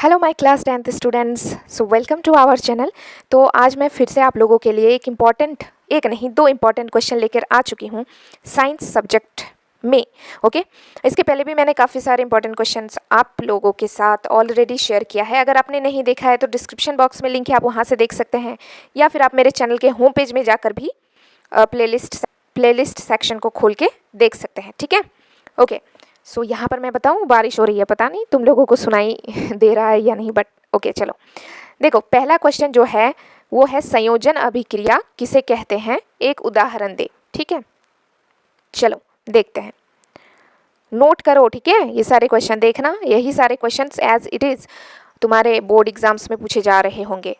Hello my class 10th students, so welcome to our channel. तो आज मैं फिर से आप लोगों के लिए एक नहीं दो इम्पॉर्टेंट क्वेश्चन लेकर आ चुकी हूँ साइंस सब्जेक्ट में। ओके, इसके पहले भी मैंने काफ़ी सारे इंपॉर्टेंट क्वेश्चंस आप लोगों के साथ ऑलरेडी शेयर किया है। अगर आपने नहीं देखा है तो डिस्क्रिप्शन बॉक्स में लिंक है, आप वहाँ से देख सकते हैं, या फिर आप मेरे चैनल के होम पेज में जाकर भी प्लेलिस्ट सेक्शन को खोल के देख सकते हैं। ठीक है, ओके। सो यहाँ पर मैं बताऊँ, बारिश हो रही है, पता नहीं तुम लोगों को सुनाई दे रहा है या नहीं, बट ओके चलो। देखो, पहला क्वेश्चन जो है वो है संयोजन अभिक्रिया किसे कहते हैं, एक उदाहरण दे। ठीक है, चलो देखते हैं, नोट करो। ठीक है, ये सारे क्वेश्चन देखना, यही सारे क्वेश्चन एज इट इज़ तुम्हारे बोर्ड एग्जाम्स में पूछे जा रहे होंगे।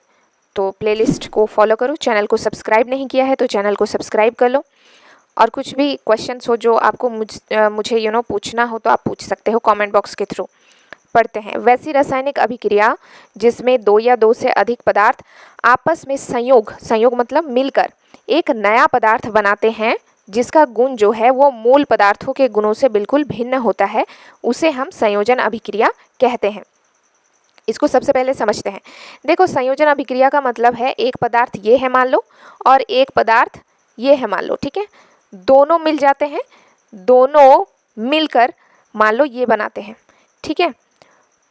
तो प्लेलिस्ट को फॉलो करो, चैनल को सब्सक्राइब नहीं किया है तो चैनल को सब्सक्राइब कर लो, और कुछ भी क्वेश्चंस हो जो आपको मुझे पूछना हो तो आप पूछ सकते हो कमेंट बॉक्स के थ्रू। पढ़ते हैं, वैसी रासायनिक अभिक्रिया जिसमें दो या दो से अधिक पदार्थ आपस में संयोग मतलब मिलकर एक नया पदार्थ बनाते हैं, जिसका गुण जो है वो मूल पदार्थों के गुणों से बिल्कुल भिन्न होता है, उसे हम संयोजन अभिक्रिया कहते हैं। इसको सबसे पहले समझते हैं। देखो, संयोजन अभिक्रिया का मतलब है एक पदार्थ ये है मान लो, और एक पदार्थ ये है मान लो। ठीक है, दोनों मिल जाते हैं, दोनों मिलकर मान लो ये बनाते हैं। ठीक है,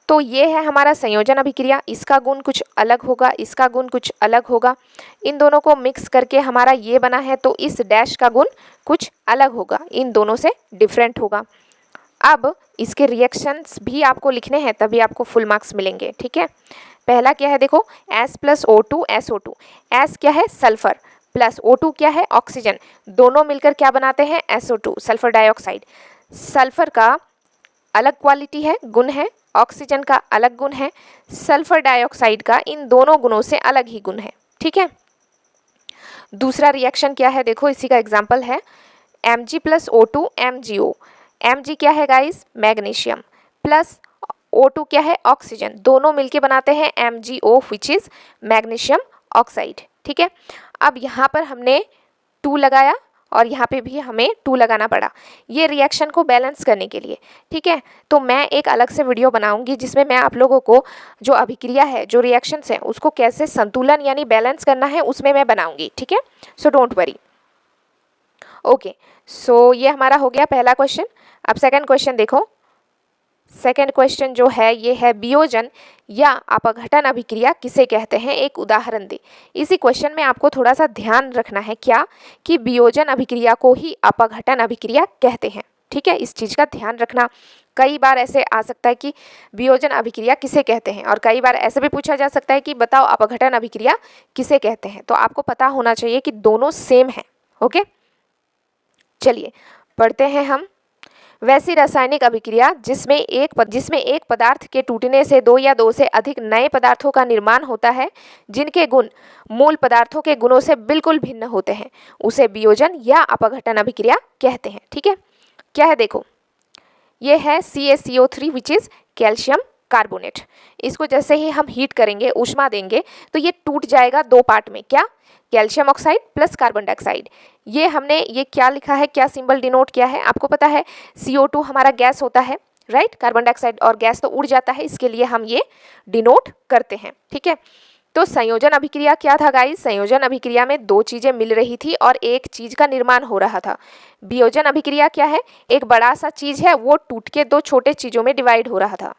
तो ये है हमारा संयोजन अभिक्रिया। इसका गुण कुछ अलग होगा, इसका गुण कुछ अलग होगा, इन दोनों को मिक्स करके हमारा ये बना है, तो इस डैश का गुण कुछ अलग होगा, इन दोनों से डिफरेंट होगा। अब इसके रिएक्शंस भी आपको लिखने हैं, तभी आपको फुल मार्क्स मिलेंगे। ठीक है, पहला क्या है, देखो S + O2 SO2। S क्या है, सल्फर, प्लस O2 क्या है, ऑक्सीजन, दोनों मिलकर क्या बनाते हैं, SO2 सल्फर डाइऑक्साइड। सल्फर का अलग क्वालिटी है, गुण है, ऑक्सीजन का अलग गुण है, सल्फर डाइऑक्साइड का इन दोनों गुणों से अलग ही गुण है। ठीक है, दूसरा रिएक्शन क्या है, देखो इसी का एग्जाम्पल है Mg + O2 MgO। Mg क्या है गाइस, मैग्नीशियम, प्लस O2 क्या है, ऑक्सीजन, दोनों मिलके बनाते हैं MgO which is magnesium oxide. ठीक है, अब यहाँ पर हमने 2 लगाया और यहाँ पे भी हमें 2 लगाना पड़ा, ये रिएक्शन को बैलेंस करने के लिए। ठीक है, तो मैं एक अलग से वीडियो बनाऊंगी जिसमें मैं आप लोगों को जो अभिक्रिया है, जो रिएक्शंस हैं, उसको कैसे संतुलन यानी बैलेंस करना है उसमें मैं बनाऊंगी। ठीक है, सो डोंट वरी। ओके, सो ये हमारा हो गया पहला क्वेश्चन। अब सेकंड क्वेश्चन देखो, सेकेंड क्वेश्चन जो है ये है वियोजन या अपघटन अभिक्रिया किसे कहते हैं, एक उदाहरण दे। इसी क्वेश्चन में आपको थोड़ा सा ध्यान रखना है क्या, कि वियोजन अभिक्रिया को ही अपघटन अभिक्रिया कहते हैं। ठीक है, इस चीज़ का ध्यान रखना। कई बार ऐसे आ सकता है कि वियोजन अभिक्रिया किसे कहते हैं, और कई बार ऐसे भी पूछा जा सकता है कि बताओ अपघटन अभिक्रिया किसे कहते हैं। तो आपको पता होना चाहिए कि दोनों सेम है। ओके, चलिए पढ़ते हैं हम। वैसी रासायनिक अभिक्रिया जिसमें एक पदार्थ के टूटने से दो या दो से अधिक नए पदार्थों का निर्माण होता है, जिनके गुण मूल पदार्थों के गुणों से बिल्कुल भिन्न होते हैं, उसे वियोजन या अपघटन अभिक्रिया कहते हैं। ठीक है, क्या है देखो, ये है CaCO3 which is calcium carbonate. इसको जैसे ही हम हीट करेंगे, ऊष्मा देंगे, तो ये टूट जाएगा 2 पार्ट में। क्या, calcium oxide plus carbon dioxide. ये क्या लिखा है, क्या सिंबल डिनोट किया है, आपको पता है CO2 हमारा गैस होता है, राइट। कार्बन डाइऑक्साइड और गैस तो उड़ जाता है, इसके लिए हम ये डिनोट करते हैं। ठीक है, तो संयोजन अभिक्रिया क्या था गाइस, संयोजन अभिक्रिया में 2 चीजें मिल रही थी और एक चीज का निर्माण हो रहा था। वियोजन अभिक्रिया क्या है, एक बड़ा सा चीज है, वो टूट के 2 छोटे चीजों में डिवाइड हो रहा था।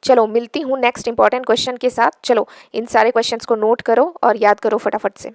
चलो मिलती हूँ नेक्स्ट इंपॉर्टेंट क्वेश्चन के साथ। चलो इन सारे क्वेश्चंस को नोट करो और याद करो फटाफट से।